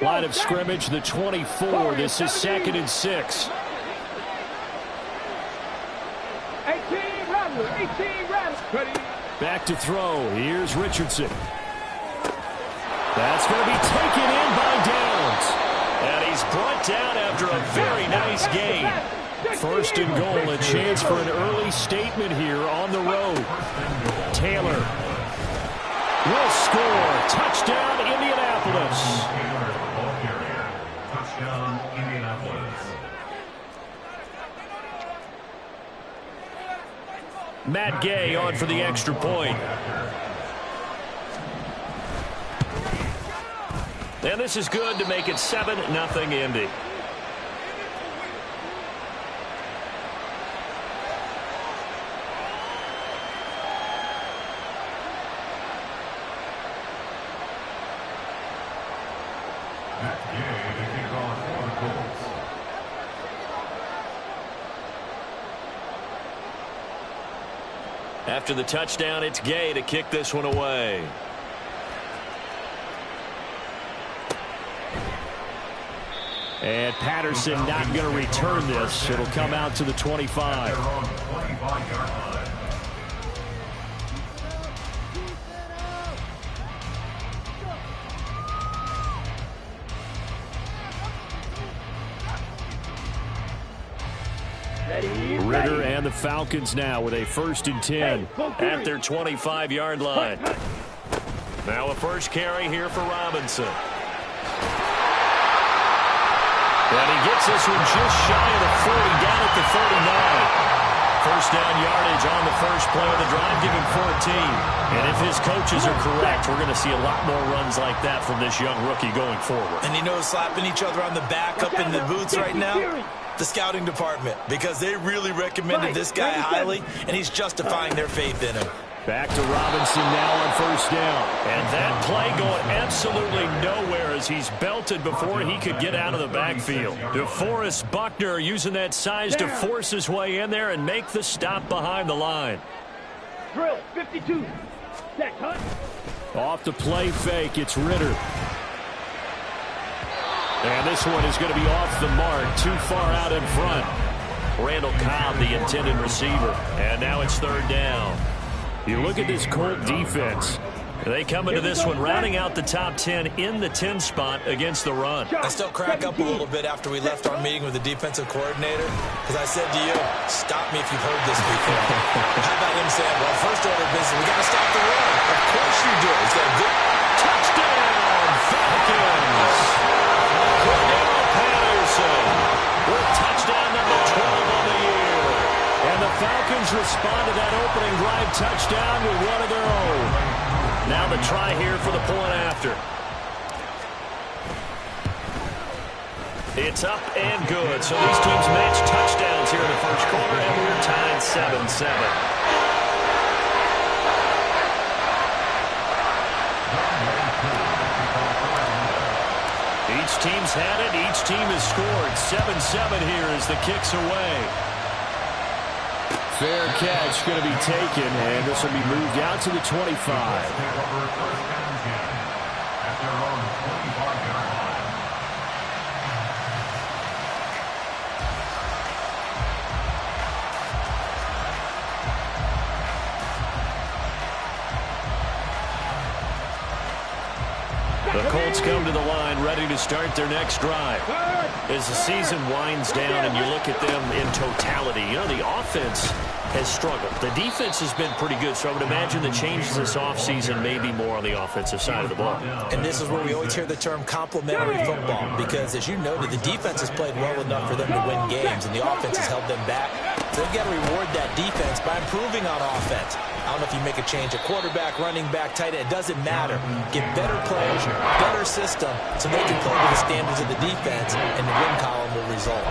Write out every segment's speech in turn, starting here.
Line of scrimmage, the 24. This is 2nd and 6. 18 Ramblers. 18 Ramblers. Back to throw. Here's Richardson. That's going to be taken in by Downs. And he's brought down after a very nice gain. 1st and goal, a chance for an early statement here on the road. Taylor will score. Touchdown, Indianapolis. Touchdown, Indianapolis. Matt Gay on for the extra point. And this is good to make it 7-0 Indy. After the touchdown, it's Gay to kick this one away. And Patterson not going to return this. It'll come out to the 25. Ritter and the Falcons now with a 1st and 10 at their 25-yard line. Now a first carry here for Robinson. And he gets this one just shy of the 40, down at the 39. First down yardage on the first play of the drive, give him 14. And if his coaches are correct, we're going to see a lot more runs like that from this young rookie going forward. And you know, slapping each other on the back up in the boots right now? The scouting department, because they really recommended this guy highly, and he's justifying their faith in him. Back to Robinson now on first down. And that play going absolutely nowhere as he's belted before he could get out of the backfield. DeForest Buckner using that size to force his way in there and make the stop behind the line. Drill, 52. Set, cut. Off the play fake, it's Ritter. And this one is going to be off the mark, too far out in front. Randall Cobb, the intended receiver. And now it's 3rd down. You look at this Colt defense. They come into this one rounding out the top 10 in the 10 spot against the run. I still crack up a little bit after we left our meeting with the defensive coordinator, because I said to you, stop me if you've heard this before. How about him saying, well, first order of business, we got to stop the run. Of course you do. He's got a good touchdown, Falcons. Cordell Patterson with touchdown number 12 on the year. And the Falcons respond to that opening drive touchdown with one of their own. Now the try here for the point after. It's up and good. So these teams match touchdowns here in the first quarter, and we're tied 7-7. Each team's had it. Each team has scored. 7-7 here as the kick's away. Fair catch going to be taken, and this will be moved out to the 25. The Colts come to the line ready to start their next drive. As the season winds down and you look at them in totality, you know, the offense has struggled. The defense has been pretty good, so I would imagine the changes this offseason may be more on the offensive side of the ball. And this is where we always hear the term complementary football, because as you noted, the defense has played well enough for them to win games, and the offense has held them back. So they've got to reward that defense by improving on offense. I don't know if you make a change at quarterback, running back, tight end. It doesn't matter. Get better players, better system, so they can play to the standards of the defense, and the win column will result.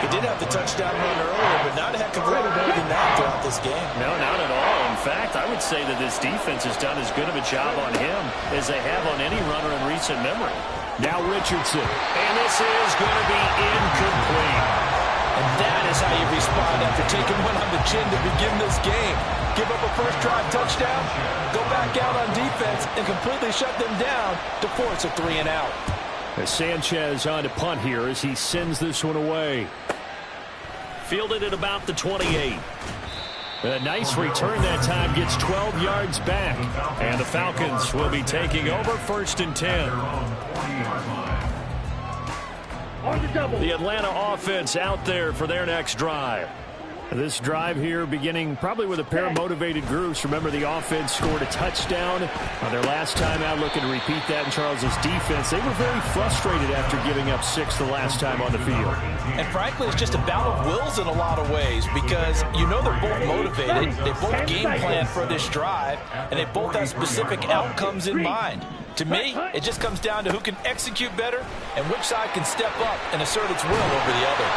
He did have the touchdown run earlier, but not a heck of a lot more than that throughout this game. No, not at all. In fact, I would say that this defense has done as good of a job on him as they have on any runner in recent memory. Now Richardson. And this is going to be incomplete. And that is how you respond after taking one on the chin to begin this game. Give up a first drive touchdown, go back out on defense, and completely shut them down to force a 3-and-out. As Sanchez on to punt here as he sends this one away. Fielded at about the 28. A nice return that time, gets 12 yards back. And the Falcons will be taking over 1st and 10. The Atlanta offense out there for their next drive. This drive here beginning probably with a pair of motivated groups. Remember, the offense scored a touchdown on their last time out, looking to repeat that in Charles's defense. They were very frustrated after giving up 6 the last time on the field. And frankly, it's just a battle of wills in a lot of ways, because you know they're both motivated, they both game plan for this drive, and they both have specific outcomes in mind. To me, it just comes down to who can execute better and which side can step up and assert its will over the other.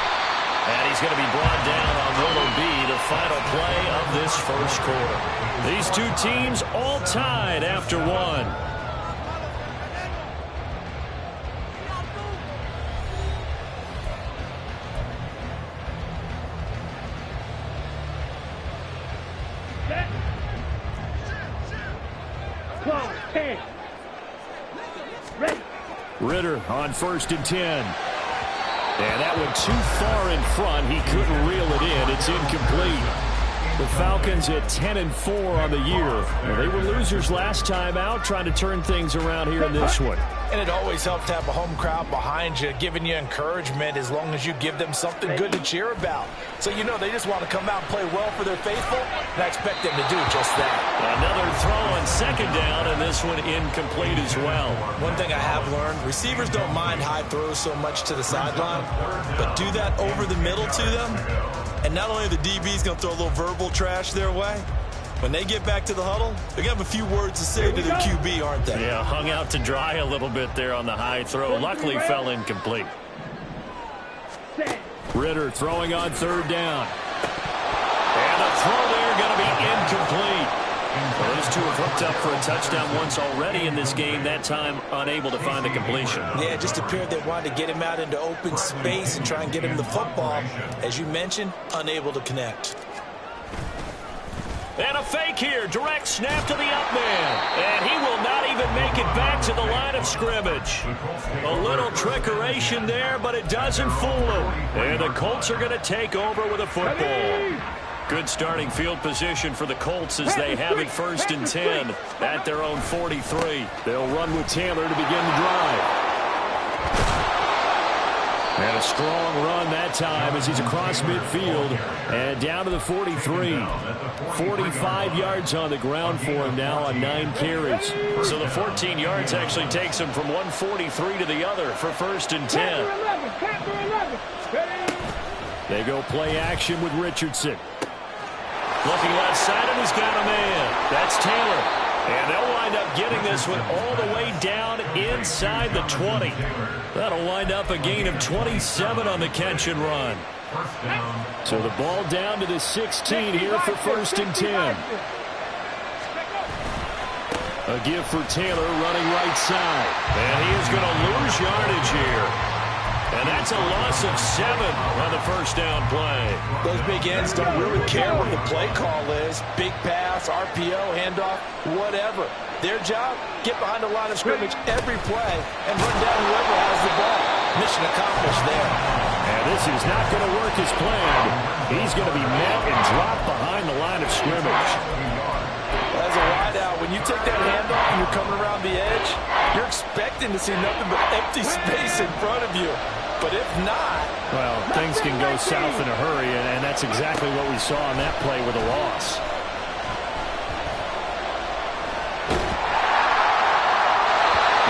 And he's going to be brought down on what will be the final play of this first quarter. These two teams all tied after one. Ritter on 1st and 10. And that went too far in front. He couldn't reel it in. It's incomplete. The Falcons at 10-4 on the year. They were losers last time out, trying to turn things around here in this one. And it always helps to have a home crowd behind you, giving you encouragement as long as you give them something good to cheer about. So you know they just want to come out and play well for their faithful, and I expect them to do just that. Another throw on 2nd down, and this one incomplete as well. One thing I have learned, receivers don't mind high throws so much to the sideline, but do that over the middle to them, and not only are the DBs going to throw a little verbal trash their way, when they get back to the huddle, they're going to have a few words to say to their QB, aren't they? Yeah, hung out to dry a little bit there on the high throw. Luckily fell incomplete. Ritter throwing on 3rd down. And the throw there going to be incomplete. Well, those two have hooked up for a touchdown once already in this game, that time unable to find the completion. Yeah, it just appeared they wanted to get him out into open space and try and get him the football. As you mentioned, unable to connect. And a fake here. Direct snap to the up man. And he will not even make it back to the line of scrimmage. A little trickeration there, but it doesn't fool him. And the Colts are going to take over with a football. Good starting field position for the Colts as they have it 1st and 10 at their own 43. They'll run with Taylor to begin the drive. And a strong run that time as he's across midfield and down to the 43. 45 yards on the ground for him now on 9 carries. So the 14 yards actually takes him from one 43 to the other for 1st and 10. They go play action with Richardson. Looking left side, and he's got a man. That's Taylor. And they'll wind up getting this one all the way down inside the 20. That'll wind up a gain of 27 on the catch and run. So the ball down to the 16 here for 1st and 10. A give for Taylor running right side. And he is going to lose yardage here. And that's a loss of 7 on the 1st down play. Those big ends don't really care what the play call is. Big pass, RPO, handoff, whatever. Their job, get behind the line of scrimmage every play and run down whoever has the ball. Mission accomplished there. And this is not going to work as planned. He's going to be met and dropped behind the line of scrimmage. As a wideout, when you take that handoff and you're coming around the edge, you're expecting to see nothing but empty space in front of you. But if not... well, things can go south in a hurry, and that's exactly what we saw on that play with a loss.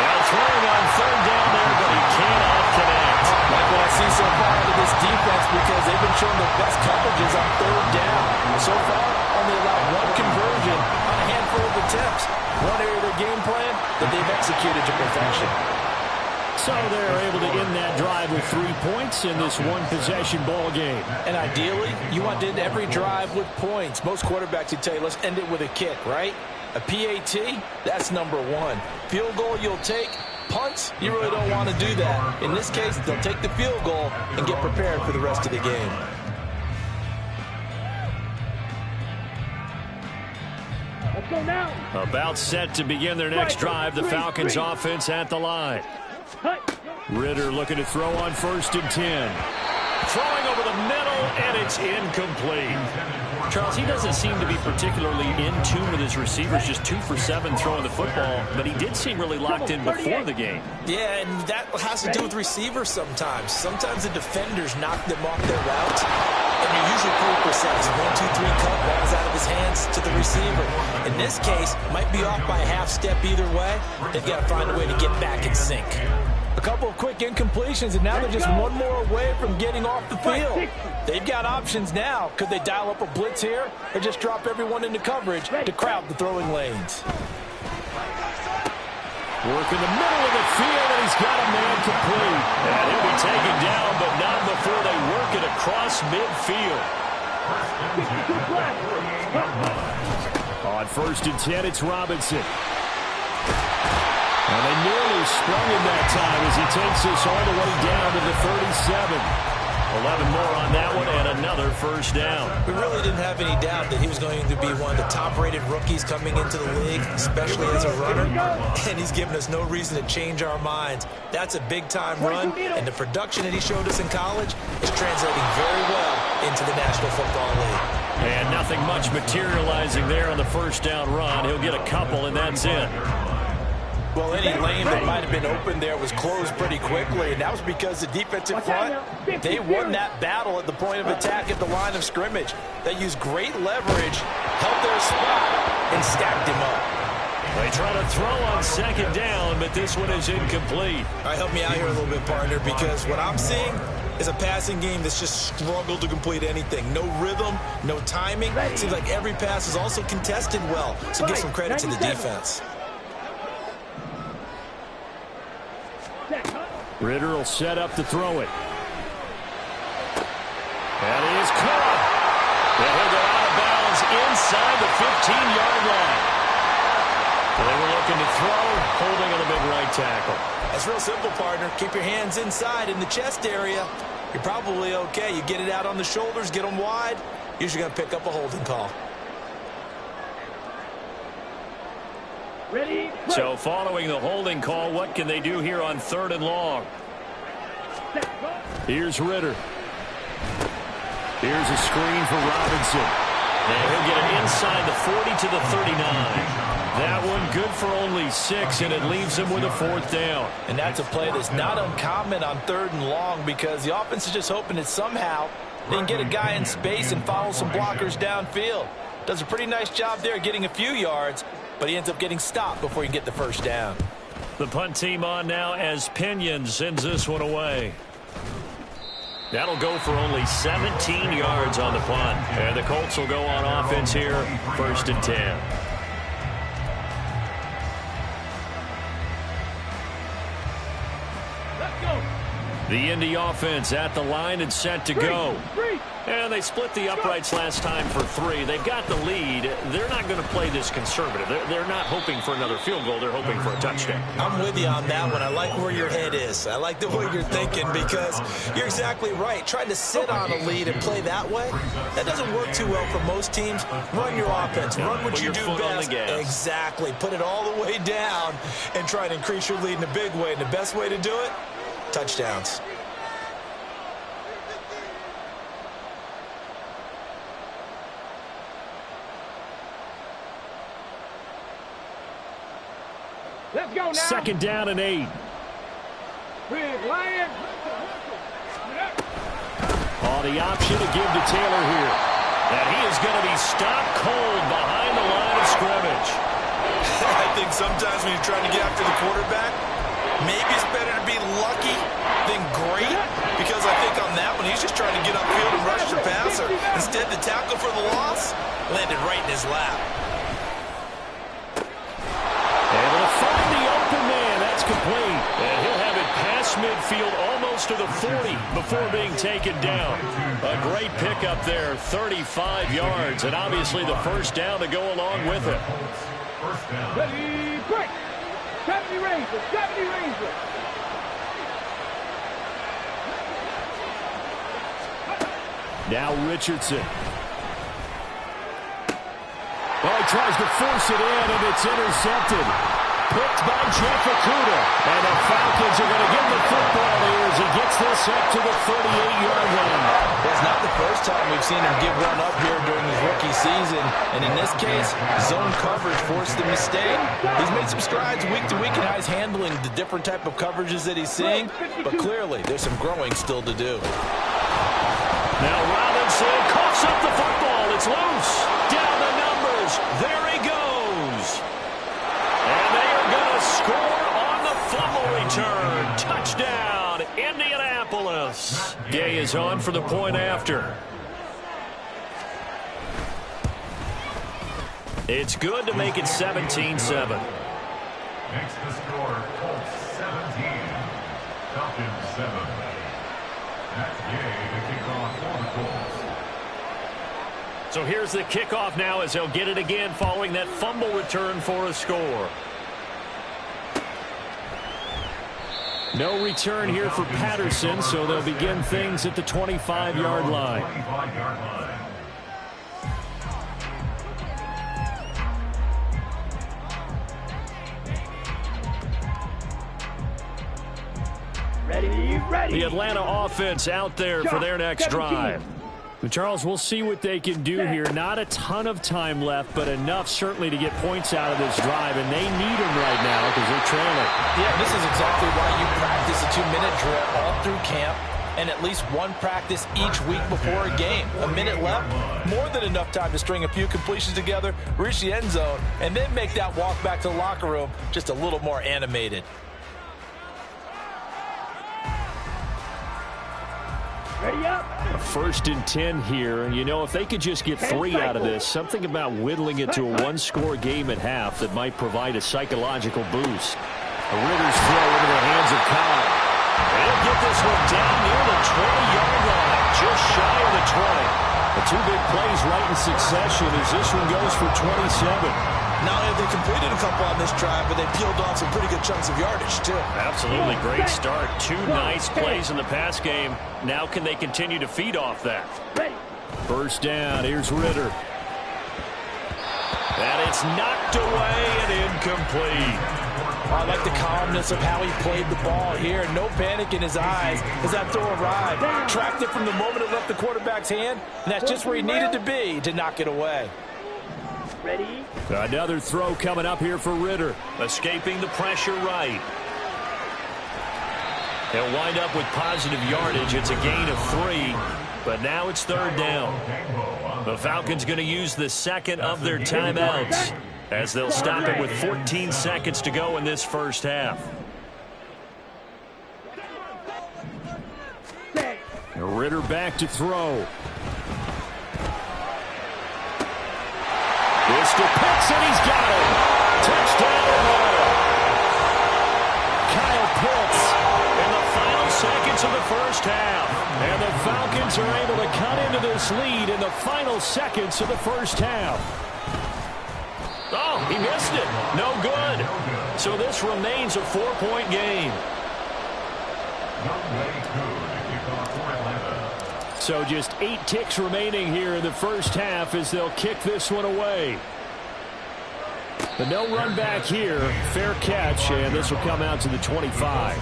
Now throwing on 3rd down there, but he cannot connect. Like what I see so far out of this defense, because they've been showing their best coverages on 3rd down. So far, only allowed 1 conversion on a handful of attempts. One area of their game plan that they've executed to perfection. So they're able to end that drive with 3 points in this one-possession ball game. And ideally, you want to end every drive with points. Most quarterbacks would tell you, let's end it with a kick, right? A PAT, that's number 1. Field goal you'll take. Punts, you really don't want to do that. In this case, they'll take the field goal and get prepared for the rest of the game. Let's go now. About set to begin their next drive. The Falcons offense at the line. Cut. Ridder looking to throw on 1st and 10. Throwing over the middle, and it's incomplete. Charles, he doesn't seem to be particularly in tune with his receivers, just 2 for 7 throwing the football, but he did seem really locked in before the game. Yeah, and that has to do with receivers sometimes. Sometimes the defenders knock them off their route, and you're usually pretty precise. 1, 2, 3 cut, ball's out of his hands to the receiver. In this case, might be off by a half step either way. They've got to find a way to get back in sync. A couple of quick incompletions, and now they're just one more away from getting off the field. They've got options now. Could they dial up a blitz here or just drop everyone into coverage to crowd the throwing lanes? Work in the middle of the field, and he's got a man complete. And he'll be taken down, but not before they work it across midfield. On 1st and 10, it's Robinson. And they nearly sprung him that time as he takes this all the way down to the 37. 11 more on that one and another 1st down. We really didn't have any doubt that he was going to be one of the top-rated rookies coming into the league, especially as a runner. And he's given us no reason to change our minds. That's a big-time run, and the production that he showed us in college is translating very well into the National Football League. And nothing much materializing there on the 1st down run. He'll get a couple, and that's it. Well, any lane that might have been open there was closed pretty quickly, and that was because the defensive front, they won that battle at the point of attack at the line of scrimmage. They used great leverage, held their spot, and stacked him up. They try to throw on 2nd down, but this one is incomplete. All right, help me out here a little bit, partner, because what I'm seeing is a passing game that's just struggled to complete anything. No rhythm, no timing. It seems like every pass is also contested well, so give some credit to the defense. Ridder will set up to throw it. And he is caught. And he'll go out of bounds inside the 15-yard line. They were looking to throw, holding on the big right tackle. That's real simple, partner. Keep your hands inside in the chest area. You're probably okay. You get it out on the shoulders, get them wide. Usually going to pick up a holding call. Ready? So following the holding call, what can they do here on 3rd and long? Here's Ridder. Here's a screen for Robinson. And he'll get it inside the 40 to the 39. That one good for only 6, and it leaves him with a 4th down. And that's a play that's not uncommon on 3rd and long because the offense is just hoping that somehow they can get a guy in space and follow some blockers downfield. Does a pretty nice job there getting a few yards, but he ends up getting stopped before he can get the 1st down. The punt team on now as Pinion sends this one away. That'll go for only 17 yards on the punt. And the Colts will go on offense here, 1st and 10. Let's go. The Indy offense at the line and set to go. And they split the uprights last time for 3. They've got the lead. They're not going to play this conservative. They're not hoping for another field goal. They're hoping for a touchdown. I'm with you on that one. I like where your head is. I like the way you're thinking because you're exactly right. Trying to sit on a lead and play that way, that doesn't work too well for most teams. Run your offense. Run what you do best. Exactly. Put it all the way down and try to increase your lead in a big way. And the best way to do it, touchdowns. Let's go now. 2nd down and 8. Big Lion. On the option to give to Taylor here. And he is going to be stopped cold behind the line of scrimmage. I think sometimes when you're trying to get after the quarterback, maybe it's better to be lucky than great, because I think on that one, he's just trying to get upfield and rush the passer. Instead, the tackle for the loss landed right in his lap. Able to find the open man. That's complete. And he'll have it past midfield almost to the 40 before being taken down. A great pickup there, 35 yards, and obviously the 1st down to go along with it. Ready, break. 70 Rangers, 70 Rangers. Now Richardson. Well, he tries to force it in, and it's intercepted. picked by Jeff Okudah. And the Falcons are going to get the football here as he gets this up to the 38-yard line. It's not the first time we've seen him give one up here during his rookie season. And in this case, zone coverage forced the mistake. He's made some strides week to week in how he's handling the different type of coverages that he's seeing. But clearly, there's some growing still to do. Now Robinson coughs up the football. It's loose. Down the numbers. There he goes. And they are going to score on the fumble return. Touchdown, Indianapolis. Gay is on for the point after. It's good to make it 17-7. Makes the score Colts 17, Falcons 7. That's Gay to kick off for the Colts. So here's the kickoff now as they'll get it again following that fumble return for a score. No return here for Patterson, so they'll begin things at the 25-yard line. 25-yard line. Ready. The Atlanta offense out there for their next drive. But Charles, we'll see what they can do here. Not a ton of time left, but enough certainly to get points out of this drive, and they need them right now because they're trailing. Yeah, this is exactly why you practice a 2-minute drill all through camp and at least one practice each week before a game. A minute left, more than enough time to string a few completions together, reach the end zone, and then make that walk back to the locker room just a little more animated. Ready up. A 1st and 10 here. You know, if they could just get 3 out of this, something about whittling it to a one-score game at half that might provide a psychological boost. A Rivers throw into the hands of Cobb. They'll get this one down near the 20-yard line, just shy of the 20. The 2 big plays right in succession as this one goes for 27. Not only have they completed a couple on this drive, but they peeled off some pretty good chunks of yardage, too. Absolutely great start. 2 nice plays in the pass game. Now can they continue to feed off that? First down. Here's Ritter. And it's knocked away and incomplete. I like the calmness of how he played the ball here. No panic in his eyes as that throw arrived. Tracked it from the moment it left the quarterback's hand, and that's just where he needed to be to knock it away. Ready. Another throw coming up here for Ritter. Escaping the pressure right. He'll wind up with positive yardage. It's a gain of 3, but now it's 3rd down. The Falcons going to use the second of their timeouts as they'll stop it with 14 seconds to go in this first half. Ritter back to throw. This to Pitts, and he's got it. Touchdown, Atlanta. Kyle Pitts in the final seconds of the first half. And the Falcons are able to cut into this lead in the final seconds of the first half. Oh, he missed it. No good. So this remains a 4-point game. So just 8 ticks remaining here in the first half as they'll kick this one away. The no run back here. Fair catch, and this will come out to the 25.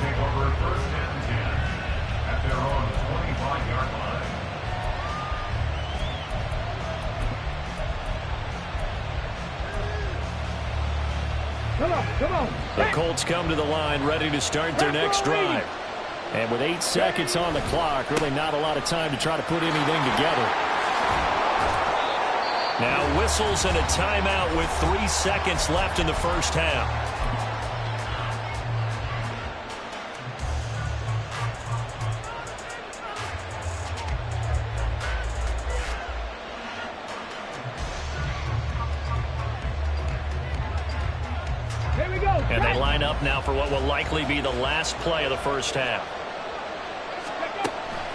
Come on. The Colts come to the line ready to start their next drive. And with 8 seconds on the clock, really not a lot of time to try to put anything together. Now whistles and a timeout with 3 seconds left in the first half. Here we go. And they line up now for what will likely be the last play of the first half.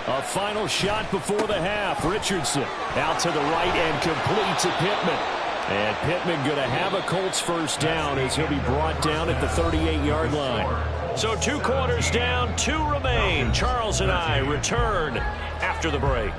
A final shot before the half. Richardson out to the right and complete to Pittman. And Pittman going to have a Colts first down as he'll be brought down at the 38-yard line. So 2 quarters down, 2 remain. Charles and I return after the break.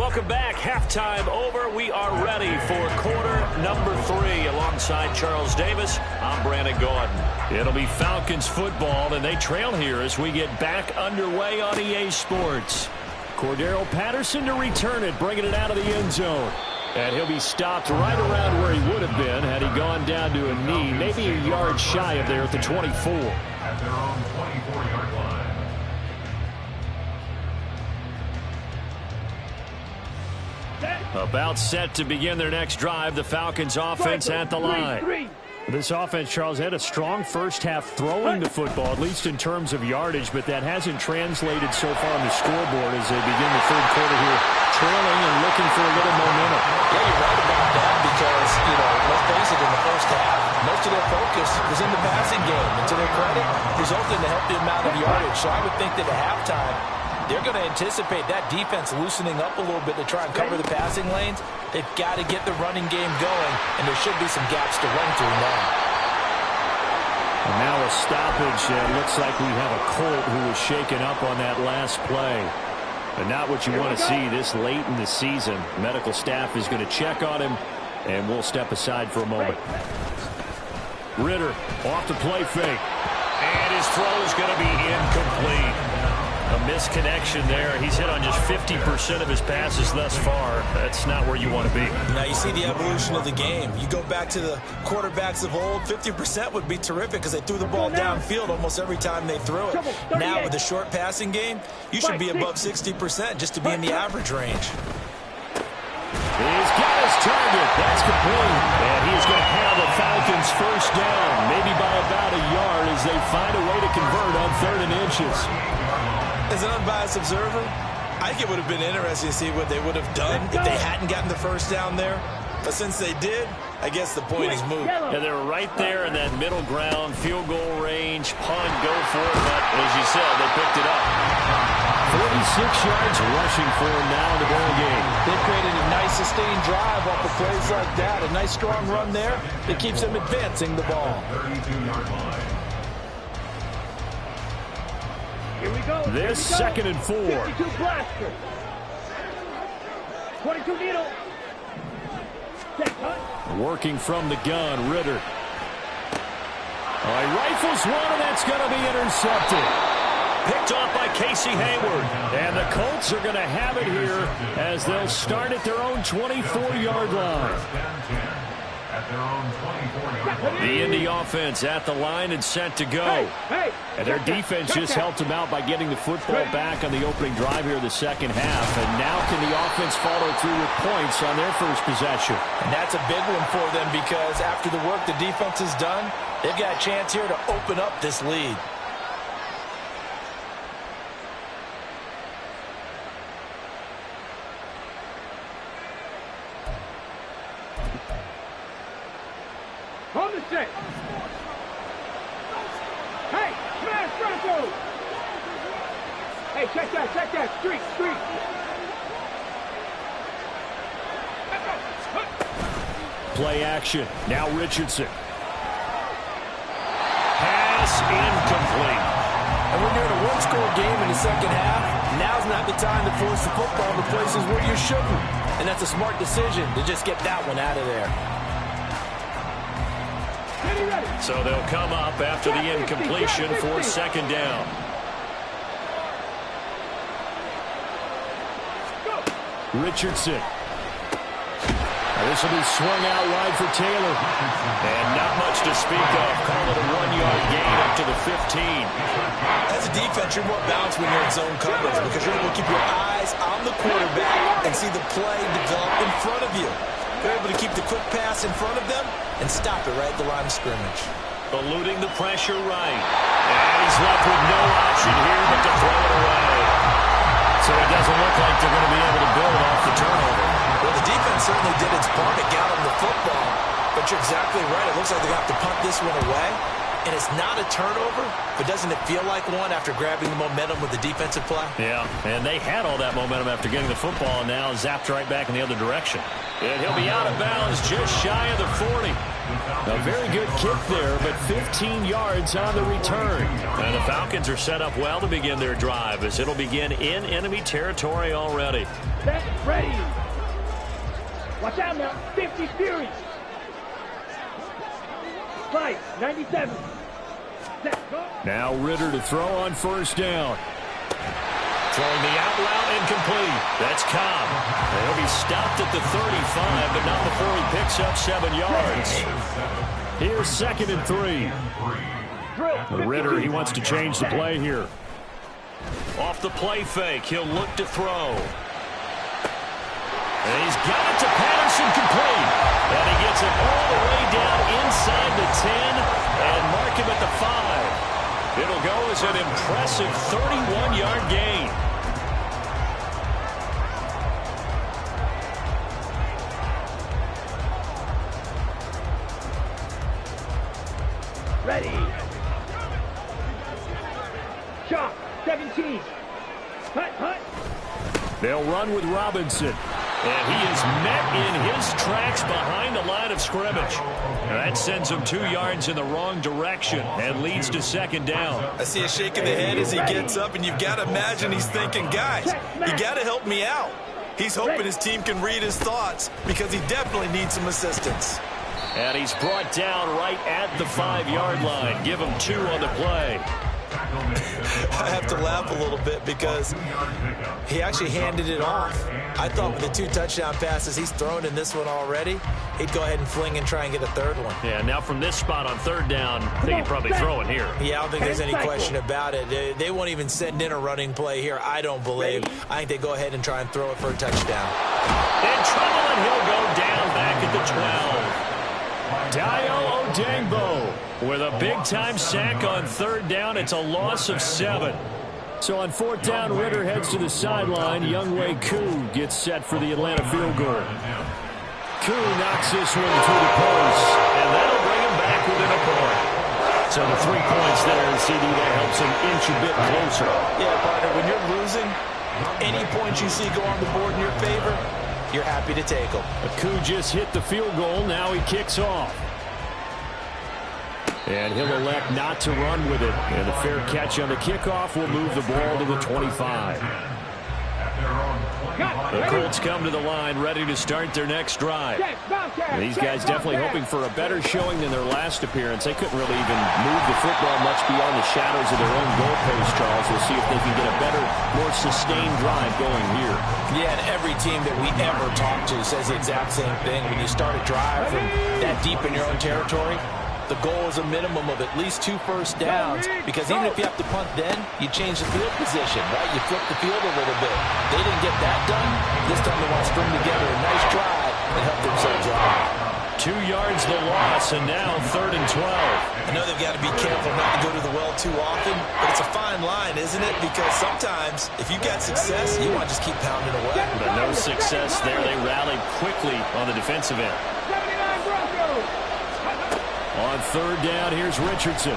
Welcome back. Halftime over. We are ready for quarter number 3. Alongside Charles Davis, I'm Brandon Gaudin. It'll be Falcons football, and they trail here as we get back underway on EA Sports. Cordero Patterson to return it, bringing it out of the end zone. And he'll be stopped right around where he would have been had he gone down to a knee, maybe a yard shy of there at the 24. At their own 24-yard line. About set to begin their next drive. The Falcons offense at the line. This offense, Charles, had a strong first half throwing the football, at least in terms of yardage, but that hasn't translated so far on the scoreboard as they begin the third quarter here, trailing and looking for a little momentum. Yeah, you're right about that because, let's face it, in the first half, most of their focus was in the passing game. And to their credit, resulted in a healthy amount of yardage. So I would think that at halftime, they're going to anticipate that defense loosening up a little bit to try and cover the passing lanes. They've got to get the running game going, and there should be some gaps to run through now. And now a stoppage. Looks like we have a Colt who was shaken up on that last play. But not what you want to see this late in the season. Medical staff is going to check on him, and we'll step aside for a moment. Ridder off the play fake. And his throw is going to be incomplete. A misconnection there. He's hit on just 50% of his passes thus far. That's not where you want to be. Now you see the evolution of the game. You go back to the quarterbacks of old, 50% would be terrific because they threw the ball downfield almost every time they threw it. Now with the short passing game, you should be above 60% just to be in the average range. He's got his target. That's complete. And he's going to have the Falcons first down, maybe by about a yard as they find a way to convert on 3rd and inches. As an unbiased observer, I think it would have been interesting to see what they would have done if they hadn't gotten the first down there. But since they did, I guess the point is moved. Yeah, they were right there in that middle ground, field goal range, punt, go for it. But as you said, they picked it up. 46 yards rushing for him now in the ball game. They created a nice sustained drive off of plays like that. A nice strong run there that keeps them advancing the ball. 32-yard line. Here we go. This 2nd and 4. 52 blaster. 22 needle. Working from the gun, Ridder. He rifles one, and that's going to be intercepted. Picked off by Casey Hayward. And the Colts are going to have it here as they'll start at their own 24-yard line. At their own 24-yard line. The Indy offense at the line and set to go. And their defense just helped them out by getting the football back on the opening drive here in the second half. And now can the offense follow through with points on their first possession? And that's a big one for them because after the work the defense has done, they've got a chance here to open up this lead. On the set. Hey, smash Bronco. Hey, check that. Street. Play action. Now Richardson. Pass incomplete. And when you're in a one-score game in the second half, now's not the time to force the football to places where you shouldn't. And that's a smart decision to just get that one out of there. So they'll come up after the incompletion for 2nd down. Richardson. This will be swung out wide for Taylor. And not much to speak of. Call it a 1-yard gain up to the 15. As a defense, you're more balanced when you're in zone coverage because you're able to keep your eyes on the quarterback and see the play develop in front of you. You're able to keep the quick pass in front of them and stop it right at the line of scrimmage. Eluding the pressure right. And he's left with no option here but to throw it away. So it doesn't look like they're going to be able to build off the turnover. Well, the defense certainly did its part to get them the football. But you're exactly right. It looks like they have to punt this one away. and it's not a turnover, but doesn't it feel like one after grabbing the momentum with the defensive play? Yeah, and they had all that momentum after getting the football, and now zapped right back in the other direction. And he'll be out of bounds just shy of the 40. A very good kick there, but 15 yards on the return. And the Falcons are set up well to begin their drive, as it'll begin in enemy territory already. Set, ready. Watch out now. 50 Fury. Slide, 97. Set, go. Now Ritter to throw on first down. Throwing the out route incomplete. That's Cobb. He'll be stopped at the 35, but not before he picks up 7 yards. Here's 2nd and 3. Ritter, he wants to change the play here. Off the play fake, he'll look to throw. And he's got it to Patterson complete. And he gets it all the way down inside the 10 and mark him at the 5. It'll go as an impressive 31-yard gain. Ready. Shot, 17. Hut. They'll run with Robinson. And he is met in his tracks behind the line of scrimmage. That sends him 2 yards in the wrong direction and leads to 2nd down. I see a shake of the head as he gets up, and you've got to imagine he's thinking, guys, you got to help me out. He's hoping his team can read his thoughts because he definitely needs some assistance. And he's brought down right at the 5-yard line. Give him 2 on the play. I have to laugh a little bit because he actually handed it off. I thought with the 2 touchdown passes he's thrown in this one already, he'd go ahead and fling and try and get a 3rd one. Yeah, now from this spot on 3rd down, I think he'd probably throw it here. Yeah, I don't think there's any question about it. They won't even send in a running play here, I don't believe. I think they go ahead and try and throw it for a touchdown. In trouble, and he'll go down back at the 12. Dayo Odeyingbo with a big-time sack on 3rd down. It's a loss of 7. So on 4th down, Ritter heads to the sideline. Younghoe Koo gets set for the Atlanta field goal. Koo knocks this one through the post, and that'll bring him back within a point. So the 3 points there, CD, that helps him inch a bit closer. Yeah, partner, when you're losing, any points you see go on the board in your favor, you're happy to take them. Koo just hit the field goal. Now he kicks off. And he'll elect not to run with it. And the fair catch on the kickoff will move the ball to the 25. The Colts come to the line ready to start their next drive. And these guys definitely hoping for a better showing than their last appearance. They couldn't really even move the football much beyond the shadows of their own goalpost, Charles. We'll see if they can get a better, more sustained drive going here. Yeah, and every team that we ever talk to says the exact same thing. When you start a drive from that deep in your own territory, the goal is a minimum of at least 2 first downs, because even if you have to punt then, you change the field position, right? You flip the field a little bit. They didn't get that done. This time they want to string together a nice drive and help themselves out. 2 yards the loss, and now 3rd and 12. I know they've got to be careful not to go to the well too often, but it's a fine line, isn't it? Because sometimes, if you got success, you want to just keep pounding away. But no success there. They rallied quickly on the defensive end. 79 Broncos. On 3rd down, here's Richardson.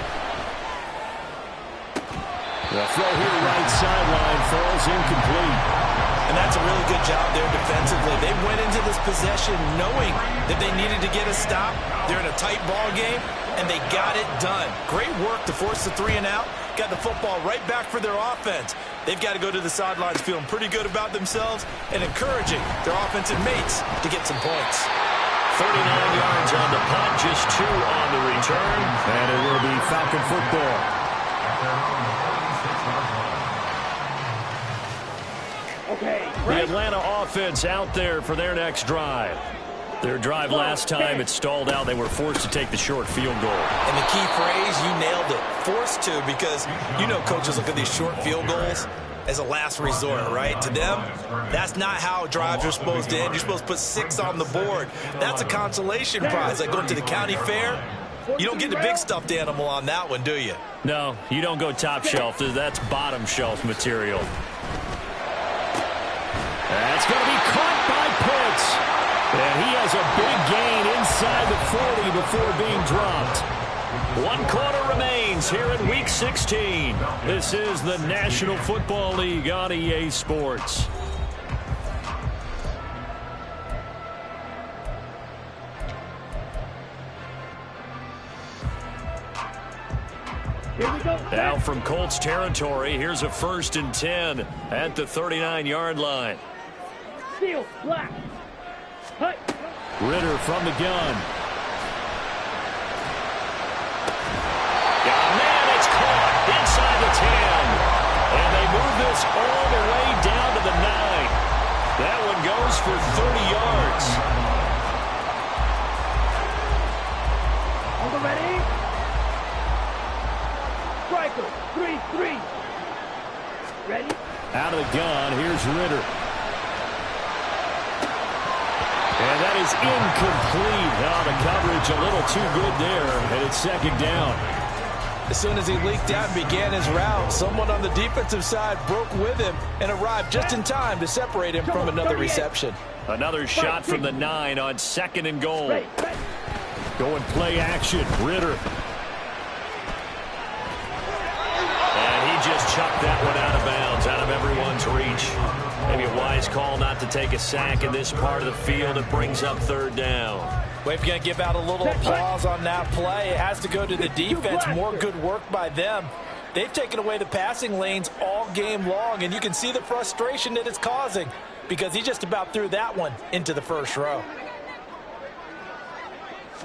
The throw here right sideline falls incomplete. And that's a really good job there defensively. They went into this possession knowing that they needed to get a stop. They're in a tight ball game, and they got it done. Great work to force the 3 and out. Got the football right back for their offense. They've got to go to the sidelines feeling pretty good about themselves and encouraging their offensive mates to get some points. 39 yards on the punt, just 2 on the return. And it will be Falcon football. The Atlanta offense out there for their next drive. Their drive last time, it stalled out. They were forced to take the short field goal. And the key phrase, you nailed it. Forced to, because you know coaches look at these short field goals as a last resort, right? To them, that's not how drives are supposed to end. You're supposed to put 6 on the board. That's a consolation prize. Like going to the county fair, you don't get the big stuffed animal on that one, do you? No, you don't go top shelf. That's bottom shelf material. That's going to be caught by Pitts. And he has a big gain inside the 40 before being dropped. 1 quarter remains here in Week 16. This is the National Football League on EA Sports. Here we go. Now from Colts territory, here's a 1st and 10 at the 39-yard line. Seal, black. Hut. Ritter from the gun. Inside the 10. And they move this all the way down to the 9. That one goes for 30 yards. On the ready. Striker, 3-3. Ready? Out of the gun, here's Ritter. And that is incomplete. Oh, the coverage a little too good there, and it's 2nd down. As soon as he leaked out and began his route, someone on the defensive side broke with him and arrived just in time to separate him from another reception. Another shot from the 9 on 2nd and goal. Ready. Going play action, Ritter. And he just chucked that one out of bounds, out of everyone's reach. Maybe a wise call not to take a sack in this part of the field. It brings up 3rd down. We're going to give out a little applause on that play. It has to go to the defense. More good work by them. They've taken away the passing lanes all game long, and you can see the frustration that it's causing because he just about threw that one into the 1st row.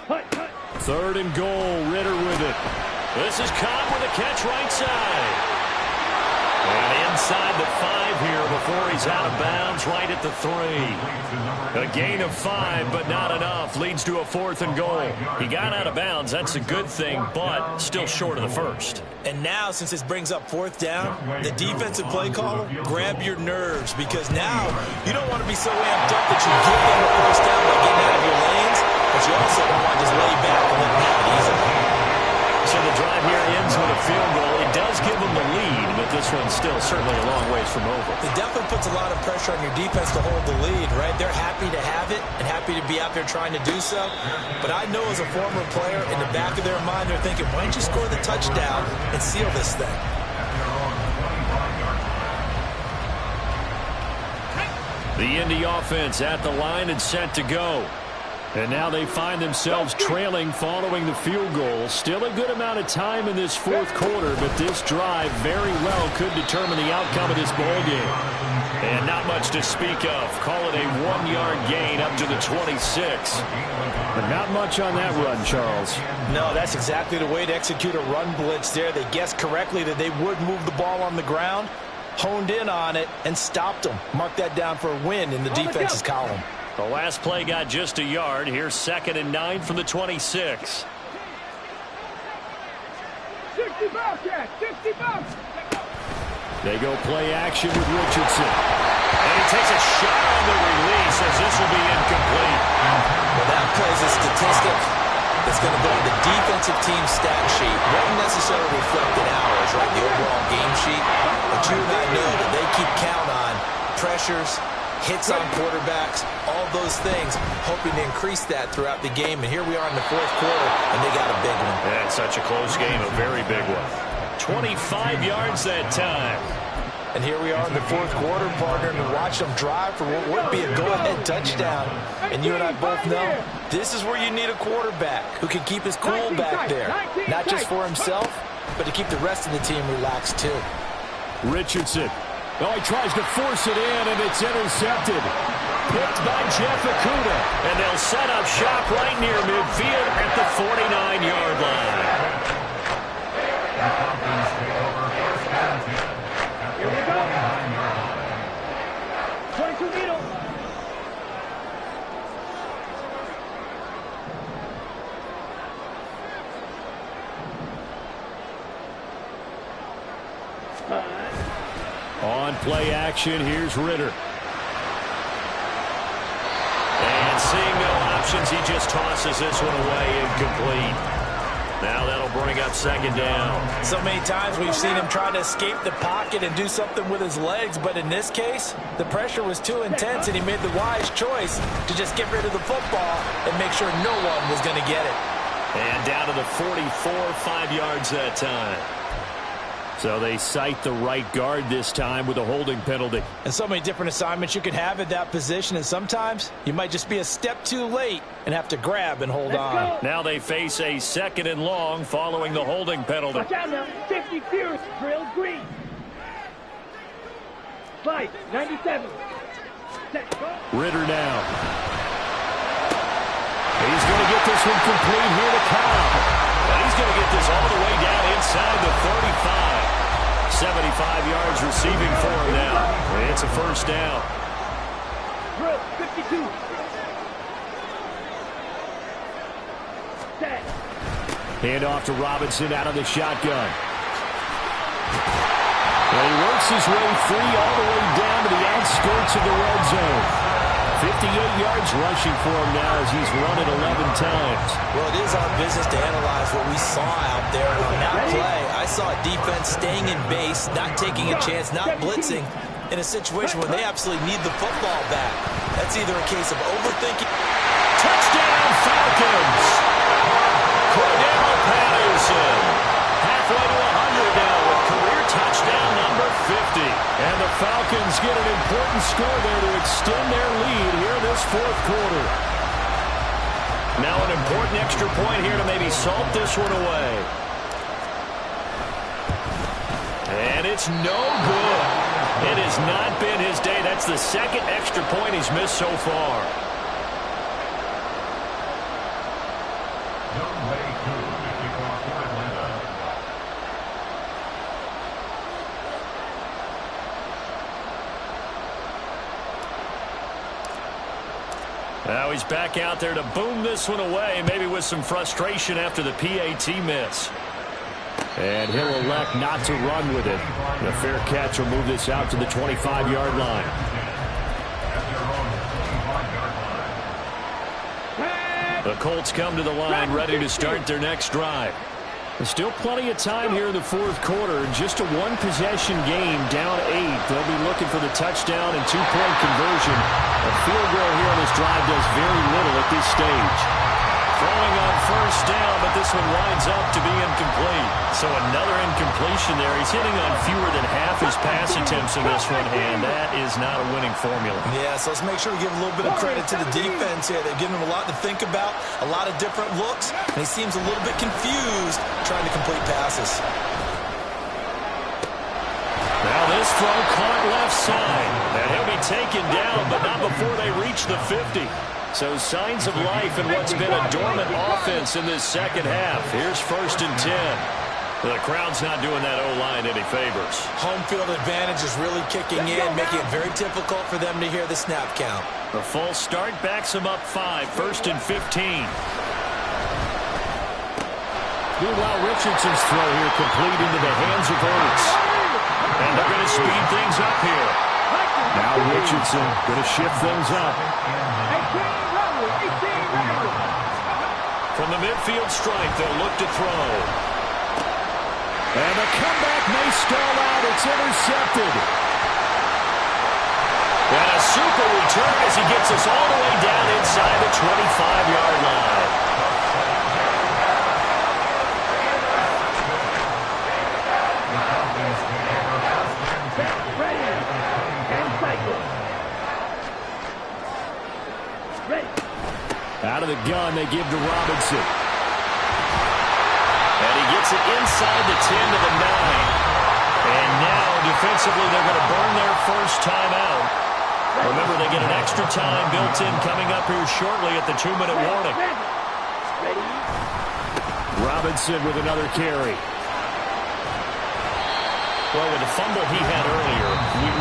3rd and goal, Ritter with it. This is Cobb with a catch right side. And inside the 5 here before he's out of bounds, right at the 3. A gain of 5, but not enough. Leads to a 4th and goal. He got out of bounds. That's a good thing, but still short of the 1st. And now, since this brings up 4th down, the defensive play caller, grab your nerves because now you don't want to be so amped up that you give them the 1st down by getting out of your lanes, but you also don't want to just lay back and let them have it easy. So the drive here ends with a field goal. It does give them the lead, but this one's still certainly a long ways from over. It definitely puts a lot of pressure on your defense to hold the lead, right? They're happy to have it and happy to be out there trying to do so. But I know as a former player, in the back of their mind, they're thinking, why don't you score the touchdown and seal this thing? The Indy offense at the line and set to go. And now they find themselves trailing following the field goal. Still a good amount of time in this 4th quarter, but this drive very well could determine the outcome of this ball game. And not much to speak of. Call it a 1-yard gain up to the 26. But not much on that run, Charles. No, that's exactly the way to execute a run blitz there. They guessed correctly that they would move the ball on the ground, honed in on it, and stopped them. Mark that down for a win in the defense's column. The last play got just a yard. Here's 2nd and 9 from the 26. 60 Bobcat, 60 Bobcat. They go play action with Richardson. And he takes a shot on the release as this will be incomplete. Well, that plays a statistic that's going to go on the defensive team stat sheet. Won't necessarily reflect in ours, right, the overall game sheet. But you and I know that they keep count on pressures, hits on quarterbacks, all those things, hoping to increase that throughout the game. And here we are in the 4th quarter, and they got a big one. Yeah, it's such a close game, a very big one. 25 yards that time. And here we are in the 4th quarter, partner, and watch them drive for what would be a go-ahead touchdown. And you and I both know this is where you need a quarterback who can keep his cool back there, not just for himself, but to keep the rest of the team relaxed too. Richardson. Oh, he tries to force it in, and it's intercepted. Picked by Jeff Okudah. And they'll set up shop right near midfield at the 49-yard line. Here we go. 22 needle. On play action, here's Ritter. And seeing no options, he just tosses this one away, incomplete. Now that'll bring up 2nd down. So many times we've seen him try to escape the pocket and do something with his legs, but in this case, the pressure was too intense, and he made the wise choice to just get rid of the football and make sure no one was going to get it. And down to the 44, 5 yards that time. So they cite the right guard this time with a holding penalty. And so many different assignments you can have at that position, and sometimes you might just be a step too late and have to grab and hold on. Now they face a 2nd and long following the holding penalty. Watch out now. 50 Fierce, drill green. Slide, 97. Set, go. Ritter now. He's going to get this one complete here to Cobb. And he's going to get this all the way down inside the 35. 75 yards receiving for him now. It's a first down. Drill, 52. Set. Hand off to Robinson out of the shotgun. And he works his way free all the way down to the outskirts of the red zone. 58 yards rushing for him now as he's run it 11 times. Well, it is our business to analyze what we saw out there on that play. I saw a defense staying in base, not taking a chance, not blitzing in a situation where they absolutely need the football back. That's either a case of overthinking. Touchdown, Falcons! Cordero Patterson, halfway to 100 now with career touchdown number 50. And the Falcons get an important score there to extend their lead here this 4th quarter. Now an important extra point here to maybe salt this one away. And it's no good. It has not been his day. That's the 2nd extra point he's missed so far. Now he's back out there to boom this one away, maybe with some frustration after the PAT miss. And he'll elect not to run with it. The fair catch will move this out to the 25-yard line. The Colts come to the line ready to start their next drive. There's still plenty of time here in the 4th quarter. Just a one-possession game, down 8. They'll be looking for the touchdown and 2-point conversion. A field goal here on this drive does very little at this stage. Throwing on first down, but this one winds up to be incomplete. So another incompletion there. He's hitting on fewer than half his pass attempts in this one, and that is not a winning formula. Yeah, so let's make sure we give a little bit of credit to the defense here. They've given him a lot to think about, a lot of different looks, and he seems a little bit confused trying to complete passes. Now this throw caught left side. And he'll be taken down, but not before they reach the 50. So signs of life in what's been a dormant offense in this 2nd half. Here's 1st and 10. The crowd's not doing that O-line any favors. Home field advantage is really kicking in, making it very difficult for them to hear the snap count. The false start backs them up 5. 1st and 15. Meanwhile, Richardson's throw here complete into the hands of Ertz. And they're going to speed things up here. Now Richardson going to shift things up. From the midfield stripe, they'll look to throw. And the comeback may stall out. It's intercepted. And a super return as he gets us all the way down inside the 25-yard line. Out of the gun, they give to Robinson. And he gets it inside the 10 to the 9. And now, defensively, they're going to burn their first time out. Remember, they get an extra time built in coming up here shortly at the 2-minute warning. Robinson with another carry. Well, with the fumble he had earlier,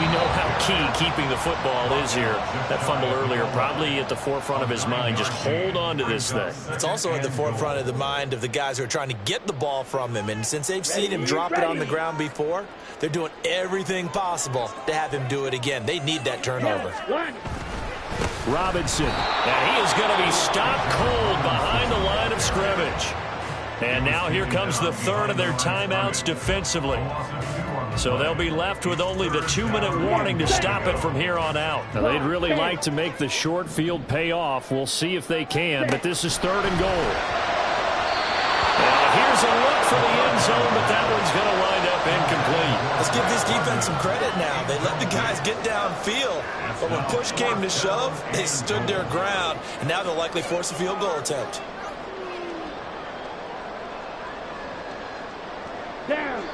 we know how key keeping the football is here. That fumble earlier probably at the forefront of his mind. Just hold on to this thing. It's also at the forefront of the mind of the guys who are trying to get the ball from him. And since they've seen him drop it on the ground before, they're doing everything possible to have him do it again. They need that turnover. Robinson, and he is going to be stopped cold behind the line of scrimmage. And now here comes the third of their timeouts defensively. So they'll be left with only the 2-minute warning to stop it from here on out. Now, they'd really like to make the short field pay off. We'll see if they can, but this is 3rd and goal. There's a look for the end zone, but that one's going to wind up incomplete. Let's give this defense some credit now. They let the guys get downfield, but when push came to shove, they stood their ground, and now they'll likely force a field goal attempt.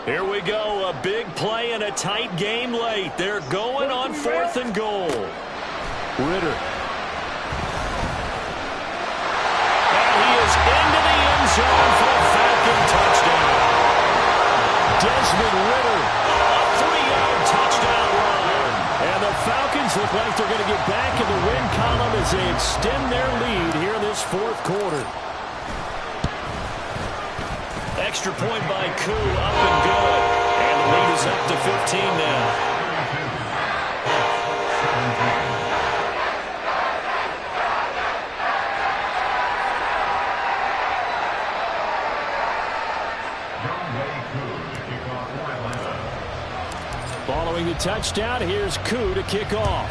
Here we go, a big play and a tight game late. They're going on 4th and goal. Ritter. And he is into the end zone for a Falcon touchdown. Desmond Ritter, a 3-yard touchdown run. And the Falcons look like they're going to get back in the win column as they extend their lead here in this 4th quarter. Extra point by Koo, up and good. And the lead is up to 15 now. Following the touchdown, here's Koo to kick off.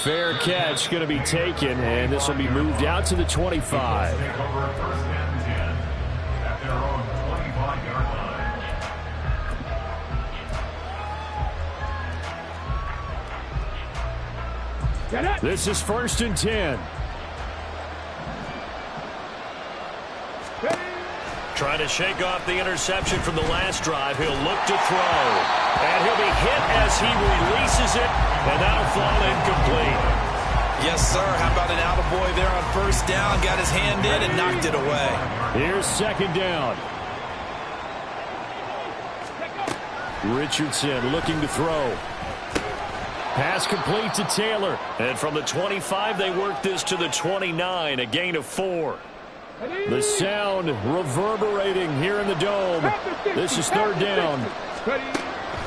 Fair catch going to be taken, and this will be moved out to the 25. Take over 1st and 10 at their own 25-yard line. This is 1st and 10. Trying to shake off the interception from the last drive. He'll look to throw. And he'll be hit as he releases it, and that'll fall incomplete. Yes, sir. How about an attaboy there on 1st down? Got his hand in and knocked it away. Here's 2nd down. Richardson looking to throw. Pass complete to Taylor. And from the 25, they work this to the 29, a gain of 4. The sound reverberating here in the dome. This is 3rd down.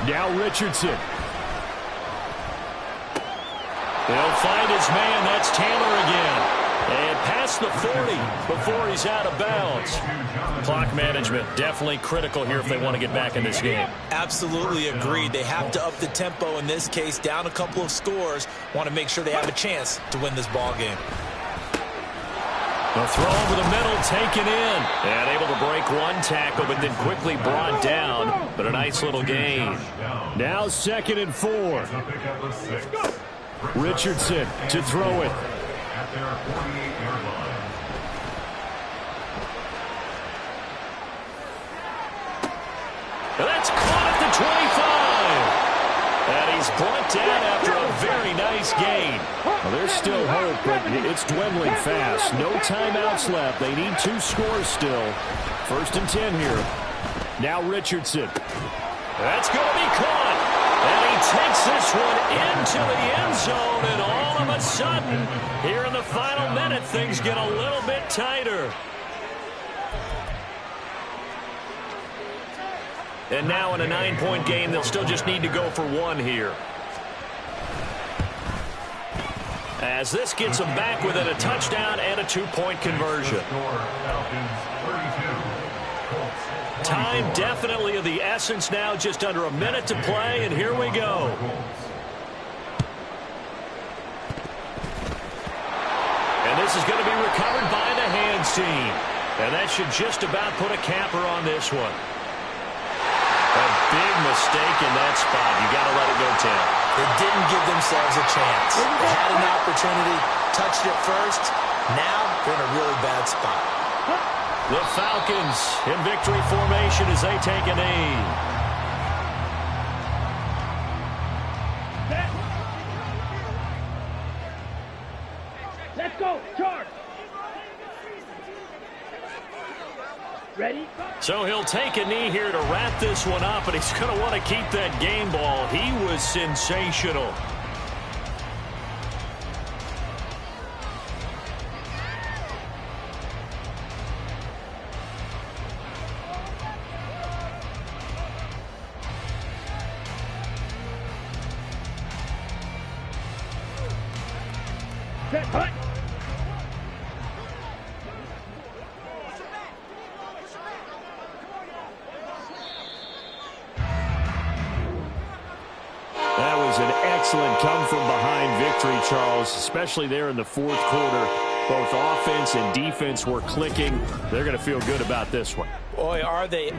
Now Richardson. They'll find his man. That's Taylor again. And past the 40 before he's out of bounds. Clock management definitely critical here if they want to get back in this game. Absolutely agreed. They have to up the tempo in this case, down a couple of scores. Want to make sure they have a chance to win this ball game. The throw over the middle, taken in. And able to break one tackle, but then quickly brought down. But a nice little gain. Now 2nd and 4. Richardson to throw it. At their 48-yard line. And that's caught at the 25. And he's brought down after a very nice gain. Well, there's still hope, but it's dwindling fast. No timeouts left. They need 2 scores still. 1st and 10 here. Now Richardson. That's going to be caught. And he takes this one into the end zone. And all of a sudden, here in the final minute, things get a little bit tighter. And now in a 9-point game, they'll still just need to go for 1 here. As this gets them back within a touchdown and a 2-point conversion. Time definitely of the essence now, just under a minute to play, and here we go. And this is going to be recovered by the hands team. And that should just about put a capper on this one. A big mistake in that spot. You got to let it go, Tim. They didn't give themselves a chance. They had an opportunity, touched it first. Now they're in a really bad spot. The Falcons in victory formation as they take a knee. Let's go, charge. Ready? So he'll take a knee here to wrap this one up, but he's going to want to keep that game ball. He was sensational. Set, hut. That was an excellent come-from-behind victory, Charles, especially there in the 4th quarter. Both offense and defense were clicking. They're going to feel good about this one. Boy, are they